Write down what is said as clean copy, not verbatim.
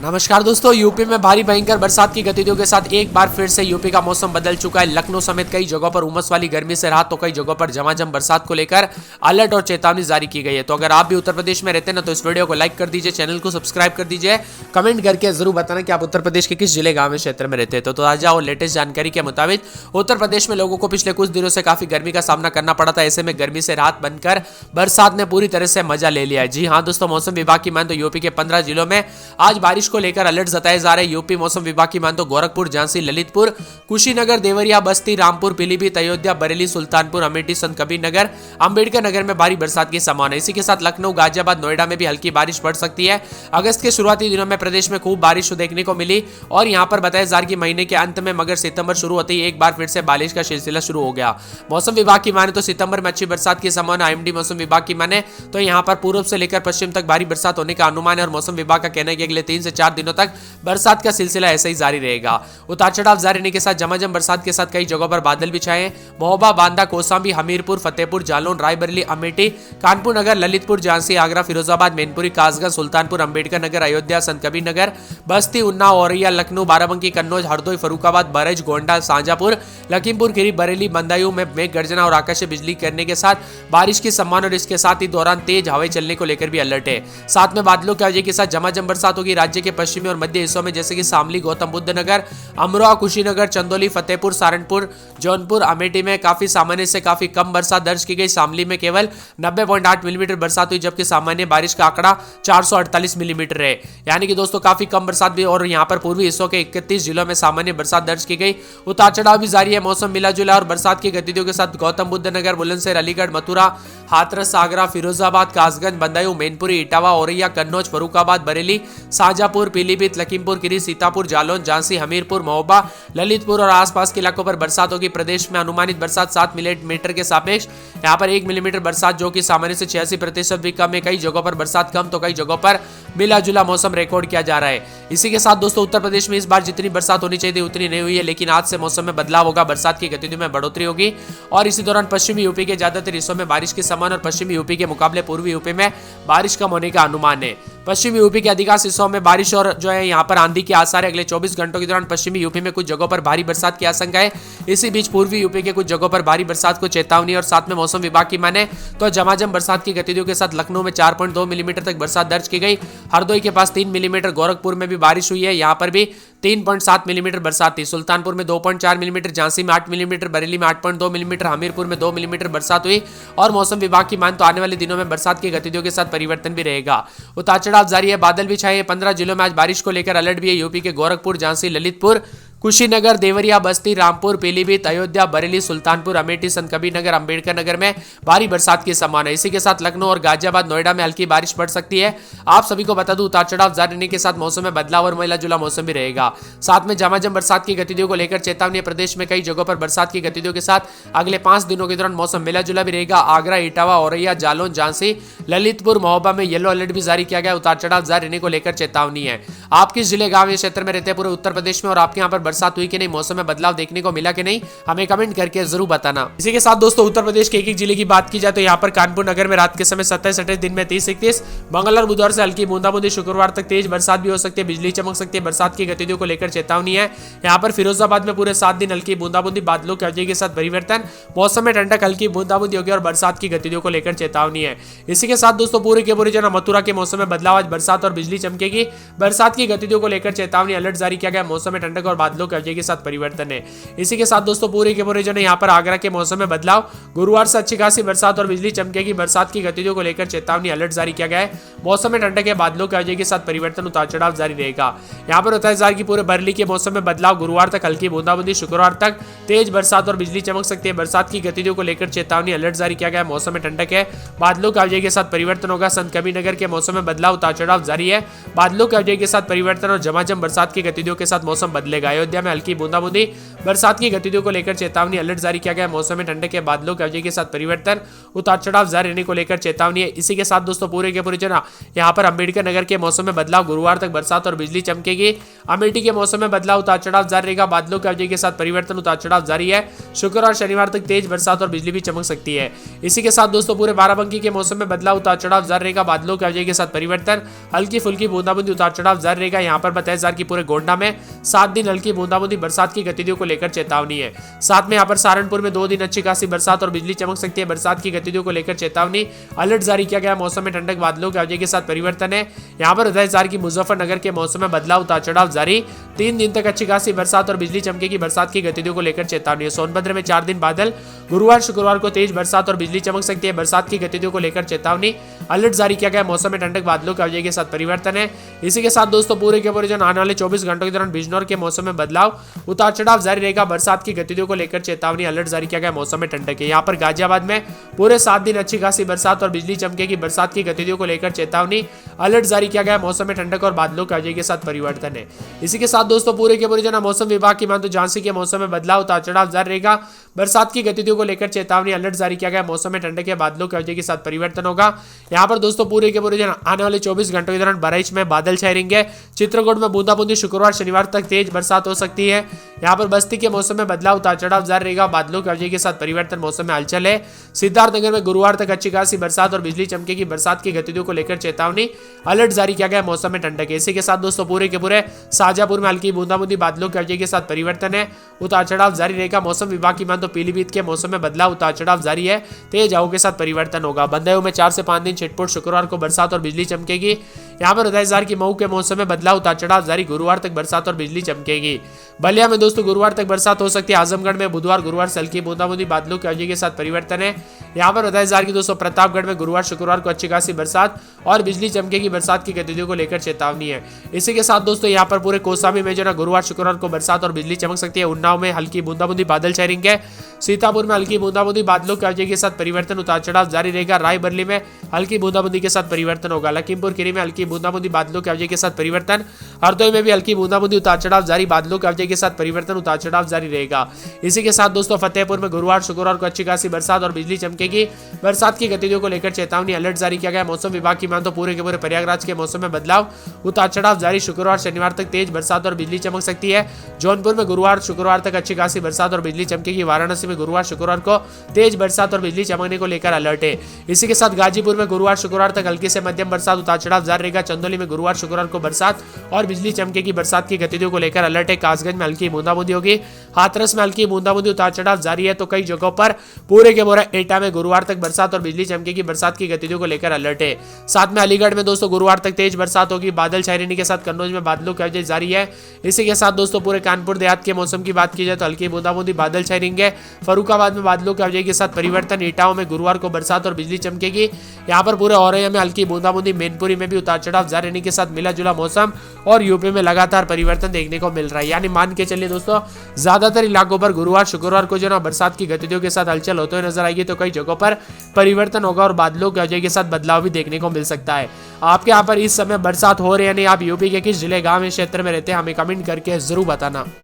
नमस्कार दोस्तों, यूपी में भारी भयंकर बरसात की गतिविधियों के साथ एक बार फिर से यूपी का मौसम बदल चुका है। लखनऊ समेत कई जगहों पर उमस वाली गर्मी से राहत तो कई जगहों पर झमाझम बरसात को लेकर अलर्ट और चेतावनी जारी की गई है। तो अगर आप भी उत्तर प्रदेश में रहते हैं ना तो इस वीडियो को लाइक कर दीजिए, चैनल को सब्सक्राइब कर दीजिए, कमेंट करके जरूर बताना कि आप उत्तर प्रदेश के किस जिले, गांव, क्षेत्र में रहते हैं। तो ताजा और लेटेस्ट जानकारी के मुताबिक उत्तर प्रदेश में लोगों को पिछले कुछ दिनों से काफी गर्मी का सामना करना पड़ा था। ऐसे में गर्मी से राहत बनकर बरसात ने पूरी तरह से मजा ले लिया है। जी हाँ दोस्तों, मौसम विभाग की मान तो यूपी के 15 जिलों में आज बारिश को लेकर अलर्ट जताया जा रहे। यूपी मौसम विभाग की मान तो गोरखपुर, झांसी, ललितपुर, कुशीनगर, देवरिया, बस्ती, रामपुर, पीलीभीत, अयोध्या, बरेली, सुल्तानपुर, अमेठी, संत कबीर नगर, अंबेडकर नगर में भारी बरसात की संभावना है। इसी के साथ लखनऊ, गाजियाबाद, नोएडा में भी हल्की बारिश पड़ सकती है। अगस्त के शुरुआती दिनों में प्रदेश में खूब बारिश देखने को मिली और यहां पर बताया जा रहा है कि महीने के अंत में मगर सितंबर शुरू होते ही एक बार फिर से बारिश का सिलसिला शुरू हो गया। मौसम विभाग की माने तो सितंबर में अच्छी बरसात की संभावना। आईएमडी मौसम विभाग की माने तो यहां पर पूर्व से लेकर पश्चिम तक भारी बरसात होने का अनुमान है और मौसम विभाग का कहना है कि अगले 3 से 4 दिनों तक बरसात का सिलसिला ऐसे ही जारी रहेगा। उतार चढ़ाव जारी रहने के साथ झमाझम बरसात के साथ कई जगहों पर बादल भी छाए हैं। महोबा, बांदा, कौशाम्बी, हमीरपुर, फतेहपुर, जालौन, रायबरेली, अमेठी, कानपुर नगर, ललितपुर, झांसी, आगरा, फिरोजाबाद, मैनपुरी, कासगंज, सुल्तानपुर, अंबेडकर नगर, अयोध्या, संत कबीर नगर, बस्ती, उन्नाव, औरैया, लखनऊ, बाराबंकी, कन्नौज, हरदोई, फरुखाबाद, बरेज, गोंडा, शाहजहांपुर, लखीमपुर खीरी, बरेली, बदायूं में मेघ गर्जना और आकाशीय बिजली गिरने के साथ बारिश की संभावना और इसके साथ ही दौरान तेज हवाएं चलने को लेकर भी अलर्ट है। साथ में बादलों की वजह के साथ झमाझम बरसात होगी। राज्य के पश्चिमी और मध्य हिस्सों में जैसे कि शामली, गौतम बुद्ध नगर, अमरोहा, कुशीनगर, चंदौली, फतेहपुर, सहारनपुर, जौनपुर, अमेठी में काफी सामान्य से काफी कम बरसात दर्ज की गई। शामली में केवल 90.8 मिलीमीटर बरसात हुई जबकि सामान्य बारिश का आंकड़ा 448 मिलीमीटर है। यानी कि दोस्तों काफी कम बरसात भी। और यहां पर पूर्वी हिस्सों के 31 जिलों में सामान्य बरसात दर्ज की गई। उतार चढ़ाव भी जारी है। मौसम मिला जुला और बरसात की गतिविधियों के साथ गौतम बुद्ध नगर, बुलंदशहर, अलीगढ़, मथुरा, हाथरस, आगरा, फिरोजाबाद, कासगंज, बदायूं, मैनपुरी, इटावा, औरैया, कन्नौज, फरुखाबाद, बरेली, शाहजहांपुर, पीलीभीत, लखीमपुर खीरी, सीतापुर, जालौन, झांसी, हमीरपुर, महोबा, ललितपुर और आसपास के इलाकों पर बरसात होगी। प्रदेश में अनुमानित बरसात 7 मिलीमीटर के सापेक्ष यहां पर 1 मिलीमीटर बरसात जो कि सामान्य से 86% भी कम है। कई जगहों पर बरसात कम तो कई जगहों पर मिला जुला मौसम रिकॉर्ड किया जा रहा है। इसी के साथ दोस्तों उत्तर प्रदेश में इस बार जितनी बरसात होनी चाहिए उतनी नहीं हुई है, लेकिन आज से मौसम में बदलाव होगा, बरसात की गतिविधि में बढ़ोतरी होगी और इसी दौरान पश्चिमी यूपी के ज्यादातर हिस्सों में बारिश के समान और पश्चिमी यूपी के मुकाबले पूर्वी यूपी में बारिश कम होने का अनुमान है। पश्चिमी यूपी के अधिकांश हिस्सों में बारिश और जो है यहाँ पर आंधी के आसार है। अगले 24 घंटों के दौरान पश्चिमी यूपी में कुछ जगहों पर भारी बरसात की आशंका है। इसी बीच पूर्वी यूपी के कुछ जगहों पर भारी बरसात को चेतावनी और साथ में मौसम विभाग की माने तो झमाझम बरसात की गतिविधियों के साथ लखनऊ में 4.2 मिलीमीटर तक बरसात दर्ज की गई। हरदोई के पास 3 मिलीमीटर, गोरखपुर में भी बारिश हुई है, यहाँ पर भी 3.7 मिलीमीटर बरसात थी। सुल्तानपुर में 2.4 मिलीमीटर, झांसी में 8 मिलीमीटर, बरेली में 8.2 मिलीमीटर, हमीरपुर में 2 मिलीमीटर बरसात हुई और मौसम विभाग की मान तो आने वाले दिनों में बरसात की गतिविधियों के साथ परिवर्तन भी रहेगा। उतार चढ़ाव जारी है, बादल भी छाए। 15 जिलों में आज बारिश को लेकर अलर्ट भी है। यूपी के गोरखपुर, झांसी, ललितपुर, कुशीनगर, देवरिया, बस्ती, रामपुर, पीलीभीत, अयोध्या, बरेली, सुल्तानपुर, अमेठी, संत कबीर नगर, अंबेडकर नगर में भारी बरसात की संभावना है। इसी के साथ लखनऊ और गाजियाबाद, नोएडा में हल्की बारिश पड़ सकती है। आप सभी को बता दूं उतार चढ़ाव जारी रहने के साथ मौसम में बदलाव और मिला जुला मौसम भी रहेगा। साथ में झमाझम बरसात की गतिविधियों को लेकर चेतावनी। प्रदेश में कई जगहों पर बरसात की गतिविधियों के साथ अगले 5 दिनों के दौरान मौसम मिला जुला भी रहेगा। आगरा, इटावा, औरैया, जालौन, झांसी, ललितपुर, महोबा में येलो अलर्ट भी जारी किया गया। उतार चढ़ाव जारी रहने को लेकर चेतावनी है। आप किस जिले, गांव या क्षेत्र में रहते हैं पूरे उत्तर प्रदेश में और आपके यहाँ पर बरसात हुई कि नहीं, मौसम में बदलाव देखने को मिला कि नहीं, हमें कमेंट करके जरूर बताना। इसी के साथ दोस्तों उत्तर प्रदेश के एक जिले की बात की जाए तो यहाँ पर कानपुर नगर में रात के समय 27-28, दिन में 30-31, मंगलवार बुधवार से हल्की बूंदाबूंदी, शुक्रवार तक तेज बरसात भी हो सकती है, बिजली चमक सकती है। बरसात की गतिविधियों को लेकर चेतावनी है। यहाँ पर फिरोजाबाद में पूरे 7 दिन हल्की बूंदाबूंदी, बादलों की वजह के साथ परिवर्तन, मौसम में ठंडक, हल्की बूंदाबूंदी होगी और बरसात की गतिविधियों को लेकर चेतावनी है। इसी के साथ दोस्तों पूरे के पूरे मथुरा के मौसम में बदलाव, आज बरसात और बिजली चमकेगी। बरसात की गतिविधियों को लेकर चेतावनी, अलर्ट जारी किया गया। मौसम में ठंडक और बादलों की वजह के साथ परिवर्तन है। इसी के साथ दोस्तों पूरे के पूरे यहाँ पर आगरा के मौसम में बदलाव, गुरुवार से अच्छी खासी बरसात और बिजली चमकेगी। बरसात की गतिविधियों को लेकर चेतावनी, अलर्ट जारी किया गया है। मौसम में ठंडक के बादलों की वजह के साथ परिवर्तन, उतार चढ़ाव जारी रहेगा। यहाँ पर होता है कि पूरे बरेली के मौसम में बदलाव, गुरुवार तक हल्की बूंदाबूंदी, शुक्रवार तक तेज बरसात और बिजली चमक सकती है। बरसात की गतिविधियों को लेकर चेतावनी, अलर्ट जारी किया गया है। मौसम में ठंडक है, बादलों की वजह के साथ परिवर्तन होगा। संत कबीर नगर के मौसम में बदलाव, उतार चढ़ाव जारी है, बादलों की वजह के साथ परिवर्तन और झमाझम बरसात की गतिविधियों के साथ मौसम बदलेगा। अयोध्या अयोध्या में हल्की बूंदाबूंदी, बरसात की गतिविधियों को लेकर चेतावनी, अलर्ट जारी किया गया। मौसम में ठंडक के बादलों के अवधि के साथ परिवर्तन, उतार चढ़ाव जारी रहने को लेकर चेतावनी है। इसी के साथ दोस्तों पूरे के पूरे जो ना यहाँ पर अंबेडकर नगर के मौसम में बदलाव, गुरुवार तक बरसात और बिजली चमकेगी। अमेठी के मौसम में बदलाव, उतार चढ़ाव जारी रहेगा, बादलों के अवधि के साथ परिवर्तन, उतार चढ़ाव जारी है। शुक्रवार और शनिवार तक तेज बरसात और बिजली भी चमक सकती है। इसी के साथ दोस्तों पूरे बाराबंकी के मौसम में बदलाव, उतार चढ़ाव जारी रहेगा, बादलों के अवधि के साथ परिवर्तन, हल्की फुल्की बूंदाबूंदी, उतार चढ़ाव जारी रहेगा। यहाँ पर 27,000 की पूरे गोंडा में 7 दिन हल्की बूंदाबूंदी, बरसात की गतिविधियों को लेकर चेतावनी है। साथ में यहाँ पर सहारनपुर में 2 दिन अच्छी खासी बरसात और बिजली चमक सकती है, बरसात की गतिविधियों को लेकर चेतावनी, अलर्ट जारी किया गया। मौसम में ठंडक, बादलों के अवधि के साथ परिवर्तन है। यहाँ पर 27,000 की मुजफ्फरनगर के मौसम में बदलाव, उतार चढ़ाव जारी, 3 दिन तक अच्छी खासी बरसात और बिजली चमकेगी, बरसात की गतिविधियों को लेकर चेतावनी है। सोनभद्र में 4 दिन बादल, गुरुवार शुक्रवार को तेज बरसात और बिजली चमक सकती है, बरसात की गतिविधियों को लेकर चेतावनी, अलर्ट जारी किया गया। मौसम में ठंडक, बादलों के अवधि के साथ परिवर्तन है। इसी के साथ दोस्तों पूरे के पूरे आने वाले 24 घंटों के दौरान बिजनौर के मौसम में बदलाव, उतार चढ़ाव जारी रहेगा, बरसात की गतिविधियों को लेकर चेतावनी, अलर्ट जारी किया गया। मौसम में ठंडक है। यहाँ पर गाजियाबाद में पूरे 7 दिन अच्छी खासी बरसात और बिजली चमकेगी, बरसात की गतिविधियों को लेकर चेतावनी, अलर्ट जारी किया गया। मौसम में ठंडक और बादलों के अवधि के साथ परिवर्तन है। इसी के साथ दोस्तों पूरे के पूरे मौसम विभाग की मान तो झांसी के मौसम में बदलाव, उतार चढ़ाव जारी रहेगा, बरसात की गतिविधियों को लेकर चेतावनी, अलर्ट जारी किया गया। मौसम में ठंडक के बादलों के अवधि के साथ परिवर्तन होगा। यहाँ पर दोस्तों पूरे के पूरे आने वाले 24 घंटों के दौरान बहराइच में बादल छाए रहेंगे, चित्रकूट में बूंदाबूंदी, शुक्रवार शनिवार तक तेज बरसात हो सकती है। यहाँ पर बस्ती के मौसम में बदलाव, उतार चढ़ाव जारी रहेगा, बादलों के अवधि के साथ परिवर्तन, मौसम में हलचल है। सिद्धार्थनगर में गुरुवार तक अच्छी खासी बरसात और बिजली चमकेगी, बरसात की गतिविधियों को लेकर चेतावनी, अलर्ट जारी किया गया। मौसम में ठंडक है। इसी के साथ दोस्तों पूरे के पूरे शाजापुर में हल्की बूंदाबूंदी, बादलों के अवधि के साथ परिवर्तन है, उतार चढ़ाव जारी रहेगा। मौसम विभाग की मान तो पीलीभीत के मौसम में बदलाव, उतार चढ़ाव जारी है, तेज हवाओं के साथ परिवर्तन होगा। बंदरदेव में 4 से 5 दिन छिटपुट, शुक्रवार को बरसात और बिजली चमकेगी। यहाँ पर 27,000 की मऊ के मौसम में बदलाव, उतार चढ़ाव जारी, गुरुवार तक बरसात और बिजली चमकेगी। बलिया में दोस्तों गुरुवार तक बरसात हो सकती है। आजमगढ़ में बुधवार गुरुवार से हल्की बूंदाबूंदी, बादलों के अवधि के साथ परिवर्तन है। यहाँ पर 27,000 की दोस्तों प्रतापगढ़ में गुरुवार शुक्रवार को अच्छी खासी बरसात और बिजली चमकेगी, बरसात की गतिविधियों को लेकर चेतावनी है। इसी के साथ दोस्तों यहाँ पर पूरे कौसाम्बी में जो ना गुरुवार शुक्रवार को बरसात और बिजली चमक सकती है। उन्नाव में हल्की बूंदाबूंदी, बादल छाए रहेंगे। सीतापुर में हल्की बूंदाबूंदी, बादलों के अवधि के साथ परिवर्तन, उतार चढ़ाव जारी रहेगा। रायबरेली में हल्की बूंदाबूंदी के साथ परिवर्तन होगा। लखीमपुर खीरी में हल्की बूंदाबूंदी, बादलों के अवधि के साथ परिवर्तन। हरदोई में भी हल्की बूंदाबूंदी, उतार चढ़ाव जारी, बादलों के अवधि के साथ परिवर्तन, उतार चढ़ाव जारी रहेगा। इसी के साथ दोस्तों फतेहपुर में गुरुवार शुक्रवार को अच्छी खासी बरसात और बिजली चमकेगी, बरसात की गतिविधियों को लेकर चेतावनी, अलर्ट जारी किया गया। मौसम विभाग की मान तो पूरे के पूरे प्रयागराज के मौसम में बदलाव, उतार चढ़ाव जारी, शुक्रवार शनिवार तक तेज बरसात और बिजली चमक सकती है। जौनपुर में गुरुवार शुक्रवार तक अच्छी खासी बरसात और बिजली चमकेगी। वाराणसी में गुरुवार शुक्रवार को तेज बरसात और बिजली चमकने को लेकर अलर्ट है। इसी के साथ गाजीपुर में गुरुवार शुक्रवार तक हल्की से मध्यम बरसात, उतार चढ़ाव जारी रहेगा। चंदौली में गुरुवार शुक्रवार को बरसात और बिजली चमकेगी, बरसात की गतिविधियों को लेकर अलर्ट है। कासगंज में हल्की बूंदाबूंदी होगी। हाथरस में हल्की बूंदाबूंदी, उतार चढ़ाव जारी है। तो कई जगहों पर पूरे के पूरे एटा में गुरुवार तक बरसात और बिजली चमकेगी, बरसात की गतिविधियों को लेकर अलर्ट है। साथ में अलीगढ़ में दोस्तों गुरुवार तक तेज बरसात होगी, बादल छाए रहने के साथ कन्नौज में बादलों की अवधि जारी है। इसी के साथ दोस्तों पूरे कानपुर देहात के मौसम की बात की जाए तो हल्की बूंदाबूंदी, बादल छाए रहेंगे। फरुखाबाद में बादलों की अवधि के साथ परिवर्तन। इटावा में गुरुवार को बरसात और बिजली चमकेगी। यहाँ पर पूरे औरैया में हल्की बूंदाबूंदी, मैनपुरी में भी उतार चढ़ाव जारी रहने के साथ मिला जुला मौसम और यूपी में लगातार परिवर्तन देखने को मिल रहा है। यानी मान के चलिए दोस्तों ज्यादातर इलाकों पर गुरुवार शुक्रवार को जो ना बरसात की गतिविधियों के साथ हलचल होते हुए नजर आएगी, तो कई जगहों पर परिवर्तन होगा और बादलों की अवधि के साथ बदलाव भी देखने को मिल सकता है। आपके यहाँ पर इस समय बरसात हो रही है या नहीं, आप यूपी के किस जिले गांव या क्षेत्र में रहते हैं, हमें कमेंट करके जरूर बताना।